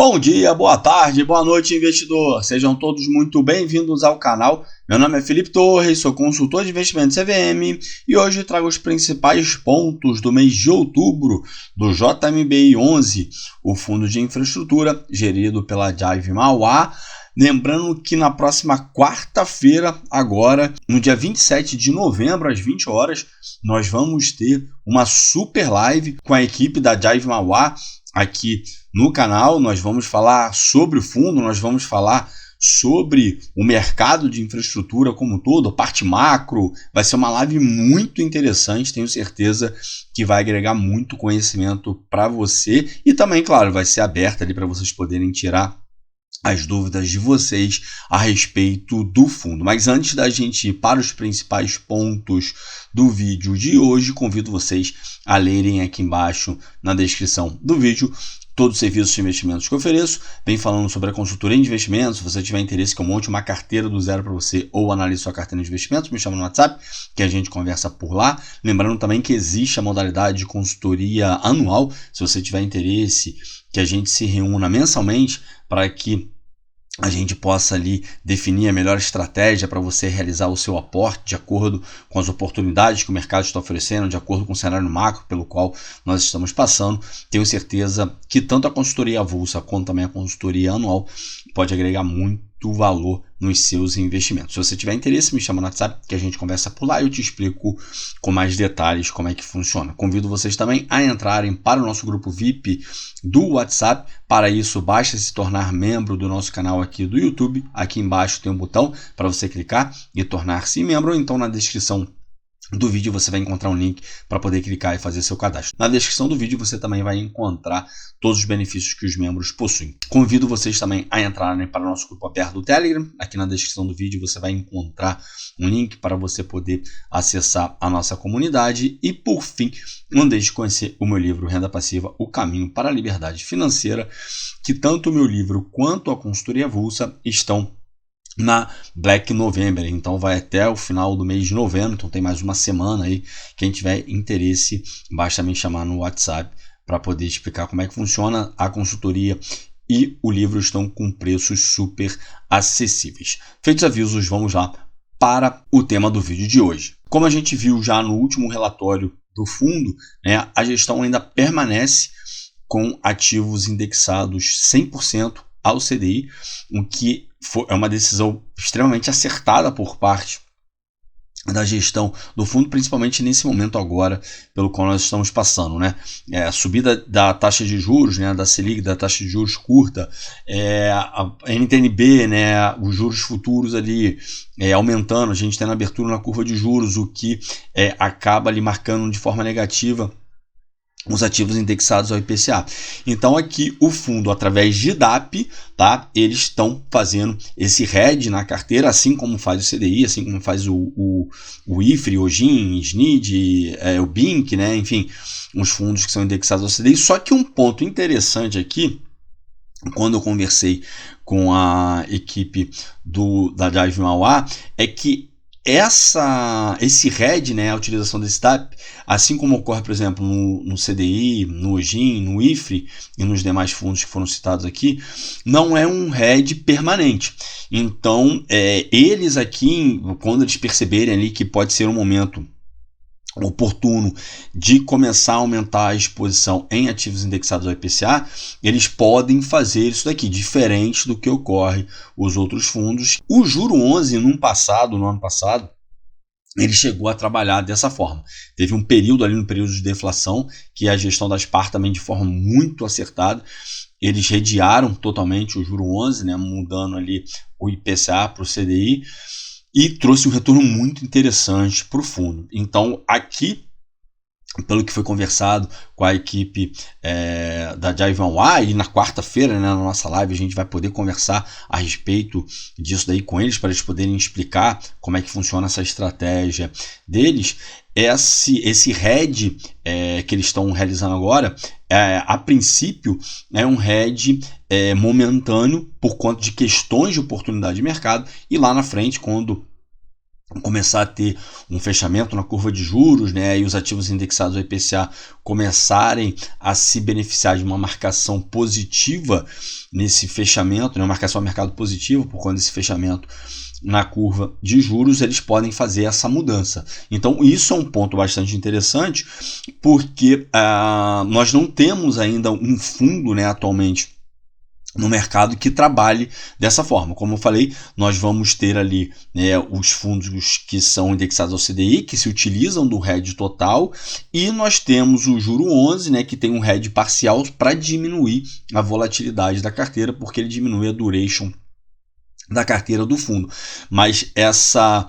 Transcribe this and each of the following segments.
Bom dia, boa tarde, boa noite, investidor. Sejam todos muito bem-vindos ao canal. Meu nome é Felipe Torres, sou consultor de investimentos CVM e hoje trago os principais pontos do mês de outubro do JMBI 11, o fundo de infraestrutura gerido pela Jive Mauá. Lembrando que na próxima quarta-feira, agora, no dia 27 de novembro, às 20 horas, nós vamos ter uma super live com a equipe da Jive Mauá aqui no canal. Nós vamos falar sobre o fundo, nós vamos falar sobre o mercado de infraestrutura como um todo, a parte macro. Vai ser uma live muito interessante, tenho certeza que vai agregar muito conhecimento para você e também, claro, vai ser aberta ali para vocês poderem tirar as dúvidas de vocês a respeito do fundo. Mas antes da gente ir para os principais pontos do vídeo de hoje, convido vocês a lerem aqui embaixo na descrição do vídeo todos os serviços de investimentos que eu ofereço. Vem falando sobre a consultoria de investimentos. Se você tiver interesse que eu monte uma carteira do zero para você ou analise sua carteira de investimentos, me chama no WhatsApp que a gente conversa por lá. Lembrando também que existe a modalidade de consultoria anual. Se você tiver interesse que a gente se reúna mensalmente para que a gente possa ali definir a melhor estratégia para você realizar o seu aporte de acordo com as oportunidades que o mercado está oferecendo, de acordo com o cenário macro pelo qual nós estamos passando. Tenho certeza que tanto a consultoria avulsa quanto também a consultoria anual pode agregar muito valor nos seus investimentos. Se você tiver interesse, me chama no WhatsApp que a gente conversa por lá e eu te explico com mais detalhes como é que funciona. Convido vocês também a entrarem para o nosso grupo VIP do WhatsApp. Para isso, basta se tornar membro do nosso canal aqui do YouTube. Aqui embaixo tem um botão para você clicar e tornar-se membro, ou então na descrição do vídeo você vai encontrar um link para poder clicar e fazer seu cadastro. Na descrição do vídeo você também vai encontrar todos os benefícios que os membros possuem. Convido vocês também a entrarem para o nosso grupo aberto do Telegram. Aqui na descrição do vídeo você vai encontrar um link para você poder acessar a nossa comunidade. E por fim, não deixe de conhecer o meu livro Renda Passiva, O Caminho para a Liberdade Financeira, que tanto o meu livro quanto a consultoria avulsa estão na Black November, então vai até o final do mês de novembro, então tem mais uma semana aí. Quem tiver interesse, basta me chamar no WhatsApp para poder explicar como é que funciona a consultoria e o livro estão com preços super acessíveis. Feitos os avisos, vamos lá para o tema do vídeo de hoje. Como a gente viu já no último relatório do fundo, né, a gestão ainda permanece com ativos indexados 100% ao CDI, o que é uma decisão extremamente acertada por parte da gestão do fundo, principalmente nesse momento agora pelo qual nós estamos passando, né? A subida da taxa de juros, né, da Selic, da taxa de juros curta, a NTNB, né, os juros futuros ali aumentando, a gente tem a abertura na curva de juros, o que acaba ali marcando de forma negativa os ativos indexados ao IPCA. Então aqui o fundo, através de DAP, tá, eles estão fazendo esse hedge na carteira, assim como faz o CDI, assim como faz o IFRI, o GIN, SNID, o BINC, né, enfim, os fundos que são indexados ao CDI. Só que um ponto interessante aqui, quando eu conversei com a equipe da Jive Mauá, é que esse hedge, né, a utilização desse DAP, assim como ocorre, por exemplo, no CDI, no GIN, no IFRI e nos demais fundos que foram citados aqui, não é um hedge permanente. Então, eles aqui, quando eles perceberem ali que pode ser um momento oportuno de começar a aumentar a exposição em ativos indexados ao IPCA, eles podem fazer isso daqui, diferente do que ocorre os outros fundos. O Juro 11, no ano passado, ele chegou a trabalhar dessa forma. Teve um período ali, no período de deflação, que a gestão da SPAR também de forma muito acertada, eles redearam totalmente o Juro 11, né, mudando ali o IPCA para o CDI, e trouxe um retorno muito interessante para o fundo. Então, aqui, pelo que foi conversado com a equipe da Jive Mauá, e na quarta-feira, né, na nossa live, a gente vai poder conversar a respeito disso daí com eles, para eles poderem explicar como é que funciona essa estratégia deles. Esse hedge que eles estão realizando agora, a princípio, é um hedge momentâneo por conta de questões de oportunidade de mercado, e lá na frente, quando começar a ter um fechamento na curva de juros, né, e os ativos indexados ao IPCA começarem a se beneficiar de uma marcação positiva nesse fechamento, né, uma marcação a mercado positiva por conta desse fechamento na curva de juros, eles podem fazer essa mudança. Então isso é um ponto bastante interessante, porque nós não temos ainda um fundo, né, atualmente no mercado que trabalhe dessa forma. Como eu falei, nós vamos ter ali, né, os fundos que são indexados ao CDI, que se utilizam do hedge total, e nós temos o juro 11, né, que tem um hedge parcial para diminuir a volatilidade da carteira, porque ele diminui a duration da carteira do fundo. Mas essa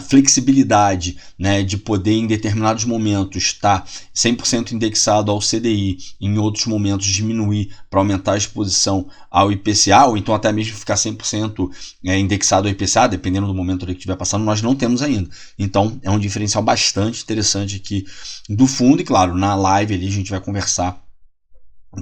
flexibilidade, né, de poder em determinados momentos estar 100% indexado ao CDI, em outros momentos diminuir para aumentar a exposição ao IPCA, ou então até mesmo ficar 100% indexado ao IPCA, dependendo do momento que estiver passando, nós não temos ainda. Então é um diferencial bastante interessante aqui do fundo, e claro, na live ali a gente vai conversar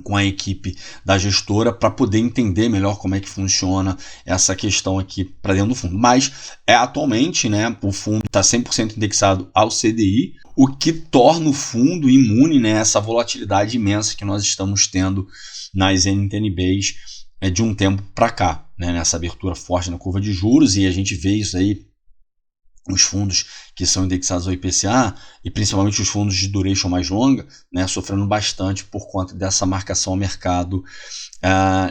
com a equipe da gestora para poder entender melhor como é que funciona essa questão aqui para dentro do fundo. Mas atualmente, né, o fundo está 100% indexado ao CDI, o que torna o fundo imune, né, a essa volatilidade imensa que nós estamos tendo nas NTNBs de um tempo para cá, né, nessa abertura forte na curva de juros, e a gente vê isso aí, os fundos que são indexados ao IPCA, e principalmente os fundos de duration mais longa, né, sofrendo bastante por conta dessa marcação ao mercado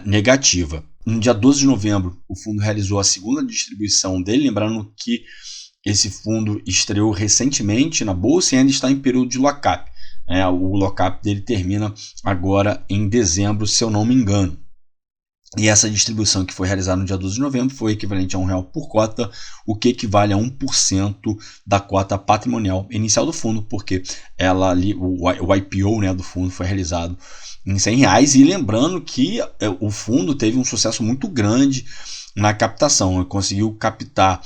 negativa. No dia 12 de novembro, o fundo realizou a segunda distribuição dele, lembrando que esse fundo estreou recentemente na bolsa e ainda está em período de lock-up. O lock-up dele termina agora em dezembro, se eu não me engano. E essa distribuição que foi realizada no dia 12 de novembro foi equivalente a R$1 por cota, o que equivale a 1% da cota patrimonial inicial do fundo, porque ela ali, o IPO, né, do fundo foi realizado em R$100. E lembrando que o fundo teve um sucesso muito grande na captação. Ele conseguiu captar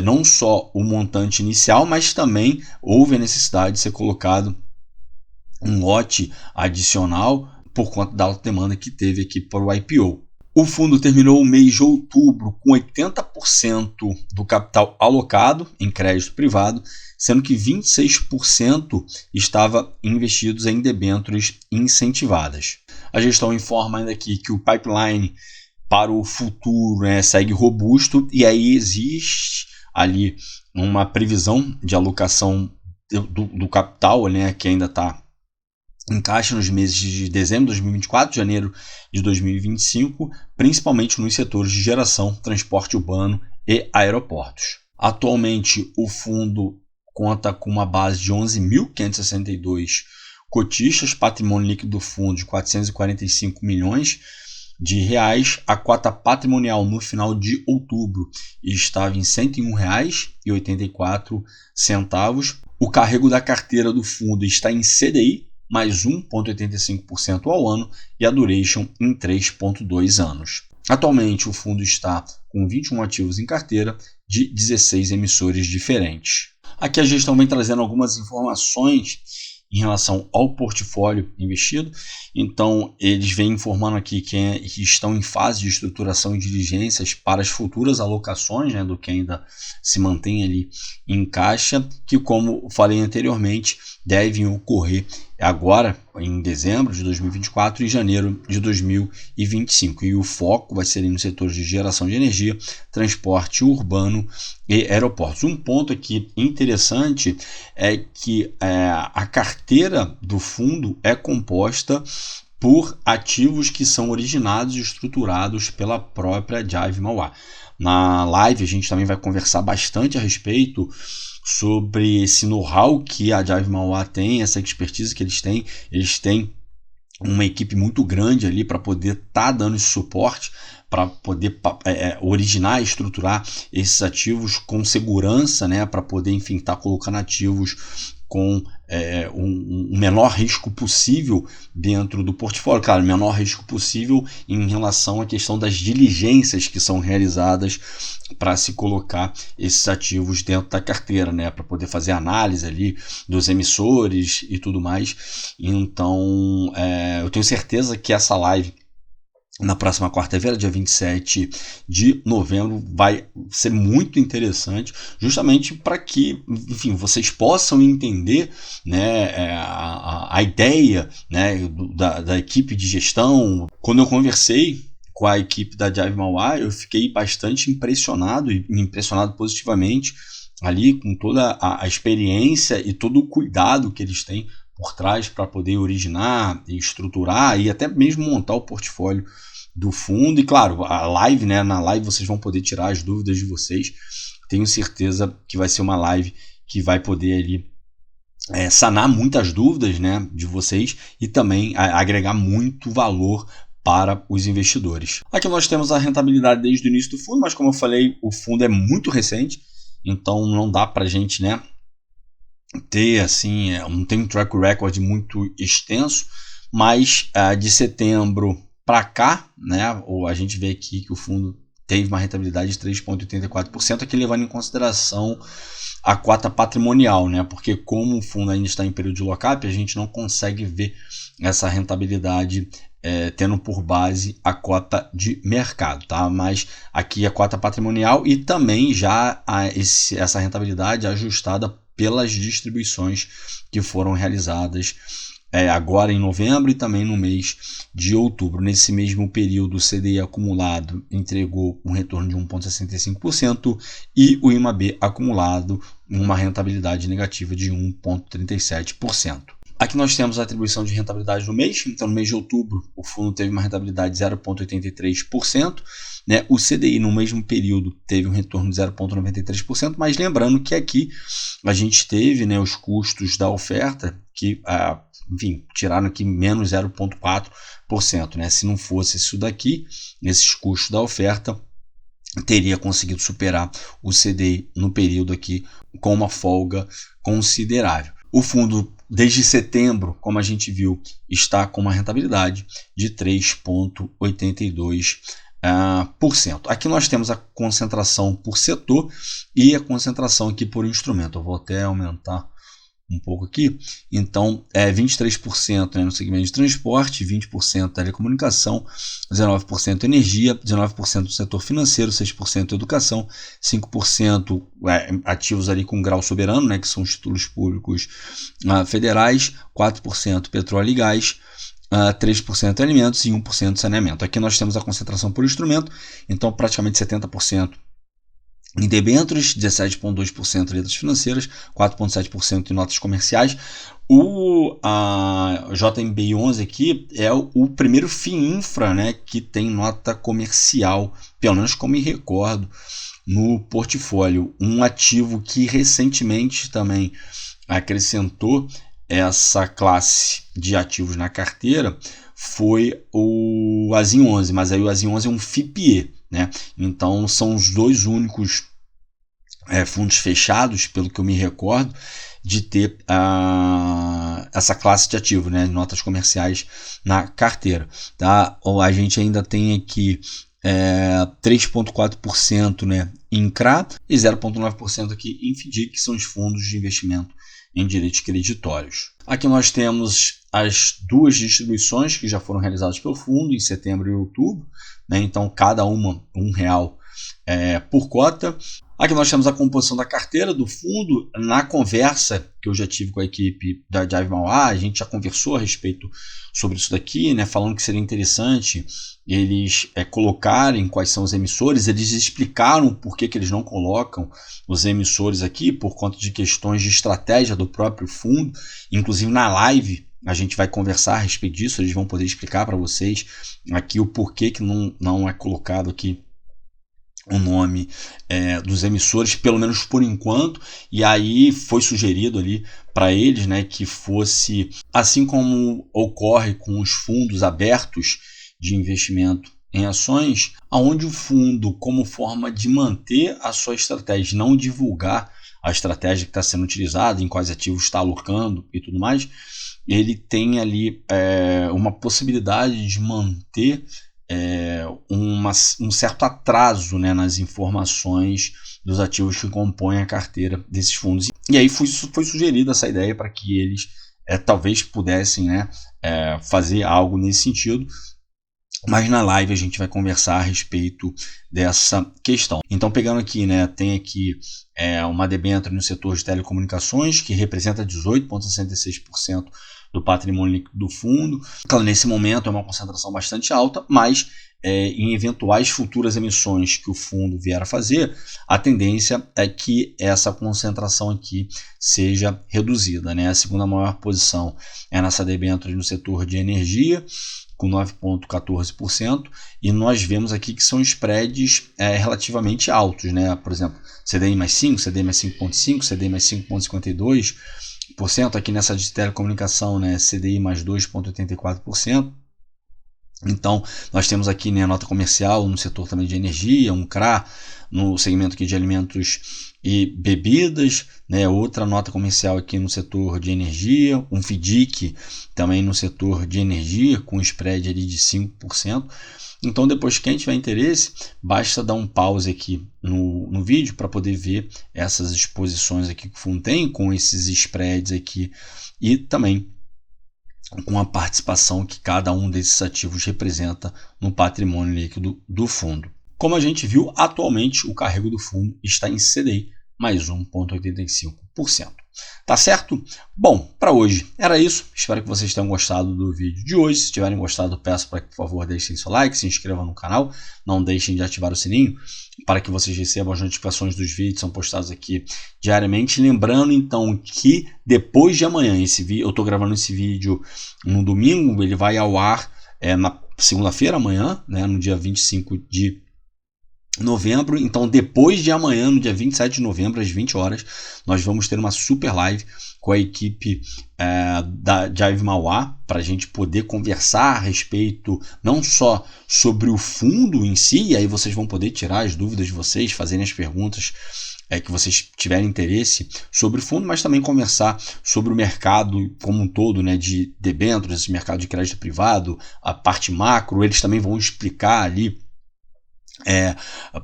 não só o montante inicial, mas também houve a necessidade de ser colocado um lote adicional por conta da alta demanda que teve aqui para o IPO. O fundo terminou o mês de outubro com 80% do capital alocado em crédito privado, sendo que 26% estava investidos em debêntures incentivadas. A gestão informa ainda aqui que o pipeline para o futuro segue robusto, e aí existe ali uma previsão de alocação do capital, né, que ainda está em caixa nos meses de dezembro de 2024, janeiro de 2025, principalmente nos setores de geração, transporte urbano e aeroportos. Atualmente, o fundo conta com uma base de 11.562 cotistas, patrimônio líquido do fundo de 445 milhões de reais. A cota patrimonial no final de outubro estava em R$ 101,84. O carrego da carteira do fundo está em CDI, mais 1,85% ao ano, e a duration em 3,2 anos. Atualmente, o fundo está com 21 ativos em carteira de 16 emissores diferentes. Aqui a gestão vem trazendo algumas informações em relação ao portfólio investido. Então, eles vêm informando aqui que estão em fase de estruturação e diligências para as futuras alocações, né, do que ainda se mantém ali em caixa, que, como falei anteriormente, devem ocorrer agora em dezembro de 2024 e janeiro de 2025. E o foco vai ser nos setores de geração de energia, transporte urbano e aeroportos. Um ponto aqui interessante é que a carteira do fundo é composta por ativos que são originados e estruturados pela própria Jive Mauá. Na live a gente também vai conversar bastante a respeito sobre esse know-how que a Jive Mauá tem, essa expertise que eles têm. Eles têm uma equipe muito grande ali para poder estar dando esse suporte, para poder originar e estruturar esses ativos com segurança, né, para poder, enfim, estar colocando ativos com um menor risco possível dentro do portfólio. Claro, menor risco possível em relação à questão das diligências que são realizadas para se colocar esses ativos dentro da carteira, né, para poder fazer análise ali dos emissores e tudo mais. Então, eu tenho certeza que essa live na próxima quarta-feira, dia 27 de novembro, vai ser muito interessante, justamente para que, enfim, vocês possam entender, né, a ideia, né, da equipe de gestão. Quando eu conversei com a equipe da Jive Mauá, eu fiquei bastante impressionado, e impressionado positivamente, ali com toda a experiência e todo o cuidado que eles têm por trás para poder originar e estruturar e até mesmo montar o portfólio do fundo. E claro, a live, né? Na live vocês vão poder tirar as dúvidas de vocês. Tenho certeza que vai ser uma live que vai poder ali sanar muitas dúvidas, né, de vocês e também agregar muito valor para os investidores. Aqui nós temos a rentabilidade desde o início do fundo, mas como eu falei, o fundo é muito recente, então não dá para a gente, né, ter assim, não tem um track record muito extenso, mas de setembro para cá, né, a gente vê aqui que o fundo teve uma rentabilidade de 3,84%, aqui levando em consideração a cota patrimonial, né, porque como o fundo ainda está em período de lock-up, a gente não consegue ver essa rentabilidade tendo por base a cota de mercado, tá? Mas aqui a cota patrimonial e também já essa rentabilidade ajustada pelas distribuições que foram realizadas agora em novembro e também no mês de outubro. Nesse mesmo período, o CDI acumulado entregou um retorno de 1,65% e o IMAB acumulado uma rentabilidade negativa de 1,37%. Aqui nós temos a atribuição de rentabilidade no mês. Então, no mês de outubro, o fundo teve uma rentabilidade de 0,83%. Né? O CDI, no mesmo período, teve um retorno de 0,93%. Mas lembrando que aqui a gente teve, né, os custos da oferta, que, enfim, tiraram aqui menos 0,4%. Né? Se não fosse isso daqui, esses custos da oferta, teria conseguido superar o CDI no período aqui com uma folga considerável. O fundo, desde setembro, como a gente viu, está com uma rentabilidade de 3,82%. Aqui nós temos a concentração por setor e a concentração aqui por instrumento. Eu vou até aumentar um pouco aqui. Então, 23%, né, no segmento de transporte, 20% telecomunicação, 19% energia, 19% no setor financeiro, 6% educação, 5% ativos ali com grau soberano, né, que são os títulos públicos federais, 4% petróleo e gás, 3% alimentos e 1% saneamento. Aqui nós temos a concentração por instrumento, então praticamente 70% em debêntures, 17,2% em letras financeiras, 4,7% em notas comerciais. O JMBI 11 aqui é o primeiro FII Infra, né, que tem nota comercial, pelo menos como me recordo, no portfólio. Um ativo que recentemente também acrescentou essa classe de ativos na carteira foi o ASIM 11, mas aí o ASIM 11 é um FIPE, né? Então são os dois únicos fundos fechados, pelo que eu me recordo, de ter essa classe de ativo, né? Notas comerciais na carteira. Tá? A gente ainda tem aqui 3,4%, né, em CRA e 0,9% aqui em FDIC, que são os fundos de investimento em direitos creditórios. Aqui nós temos as duas distribuições que já foram realizadas pelo fundo em setembro e outubro, né? Então cada uma R$1 por cota. Aqui nós temos a composição da carteira do fundo. Na conversa que eu já tive com a equipe da Jive Mauá, a gente já conversou a respeito sobre isso daqui, né? Falando que seria interessante eles colocarem quais são os emissores. Eles explicaram por que eles não colocam os emissores aqui, por conta de questões de estratégia do próprio fundo. Inclusive na live a gente vai conversar a respeito disso, eles vão poder explicar para vocês aqui o porquê que não é colocado aqui o nome dos emissores, pelo menos por enquanto. E aí foi sugerido ali para eles, né, que fosse assim como ocorre com os fundos abertos de investimento em ações, onde o fundo, como forma de manter a sua estratégia, não divulgar a estratégia que está sendo utilizada, em quais ativos está alocando e tudo mais, ele tem ali uma possibilidade de manter um certo atraso, né, nas informações dos ativos que compõem a carteira desses fundos. E aí foi sugerida essa ideia para que eles talvez pudessem, né, fazer algo nesse sentido. mas na live a gente vai conversar a respeito dessa questão. Então, pegando aqui, né, tem aqui uma debênture no setor de telecomunicações, que representa 18,66% do patrimônio líquido do fundo. Claro, nesse momento é uma concentração bastante alta, mas em eventuais futuras emissões que o fundo vier a fazer, a tendência é que essa concentração aqui seja reduzida, né? A segunda maior posição é nessa debênture no setor de energia, com 9,14%, e nós vemos aqui que são spreads relativamente altos, né? Por exemplo, CDI mais 5, CDI mais 5,5, CDI mais 5,52%, aqui nessa de telecomunicação, né? CDI mais 2,84%. Então, nós temos aqui, né, a nota comercial no setor também de energia, um CRA no segmento aqui de alimentos e bebidas, né, outra nota comercial aqui no setor de energia, um FDIC também no setor de energia, com spread ali de 5%. Então, depois quem tiver interesse, basta dar um pause aqui no vídeo para poder ver essas exposições aqui que o fundo tem, com esses spreads aqui e também com a participação que cada um desses ativos representa no patrimônio líquido do fundo. Como a gente viu, atualmente o carrego do fundo está em CDI mais 1,85%. Tá certo? Bom, para hoje era isso. Espero que vocês tenham gostado do vídeo de hoje. Se tiverem gostado, peço para que, por favor, deixem seu like, se inscrevam no canal, não deixem de ativar o sininho para que vocês recebam as notificações dos vídeos que são postados aqui diariamente. Lembrando, então, que depois de amanhã, eu estou gravando esse vídeo no domingo, ele vai ao ar na segunda-feira, amanhã, né, no dia 25 de novembro. Então, depois de amanhã, no dia 27 de novembro, às 20 horas, nós vamos ter uma super live com a equipe da Jive Mauá, para a gente poder conversar a respeito não só sobre o fundo em si, e aí vocês vão poder tirar as dúvidas de vocês, fazerem as perguntas que vocês tiverem interesse sobre o fundo, mas também conversar sobre o mercado como um todo, né, de debêntures, esse mercado de crédito privado, a parte macro. Eles também vão explicar ali,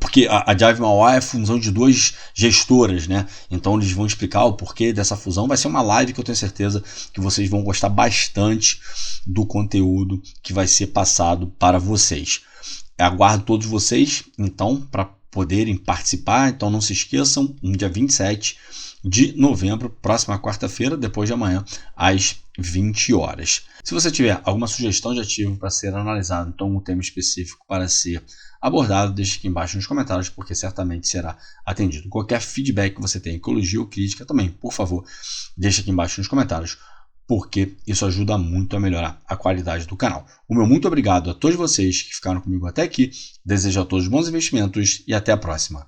porque a Jive Mauá é a fusão de duas gestoras, né? Então eles vão explicar o porquê dessa fusão. Vai ser uma live que eu tenho certeza que vocês vão gostar bastante do conteúdo que vai ser passado para vocês. Aguardo todos vocês, então, para poderem participar. Então não se esqueçam, no dia 27 de novembro, próxima quarta-feira, depois de amanhã, às 20 horas. Se você tiver alguma sugestão de ativo para ser analisado, então um tema específico para ser abordado, deixe aqui embaixo nos comentários, porque certamente será atendido. Qualquer feedback que você tenha, elogio ou crítica também, por favor, deixe aqui embaixo nos comentários, porque isso ajuda muito a melhorar a qualidade do canal. O meu muito obrigado a todos vocês que ficaram comigo até aqui, desejo a todos bons investimentos e até a próxima.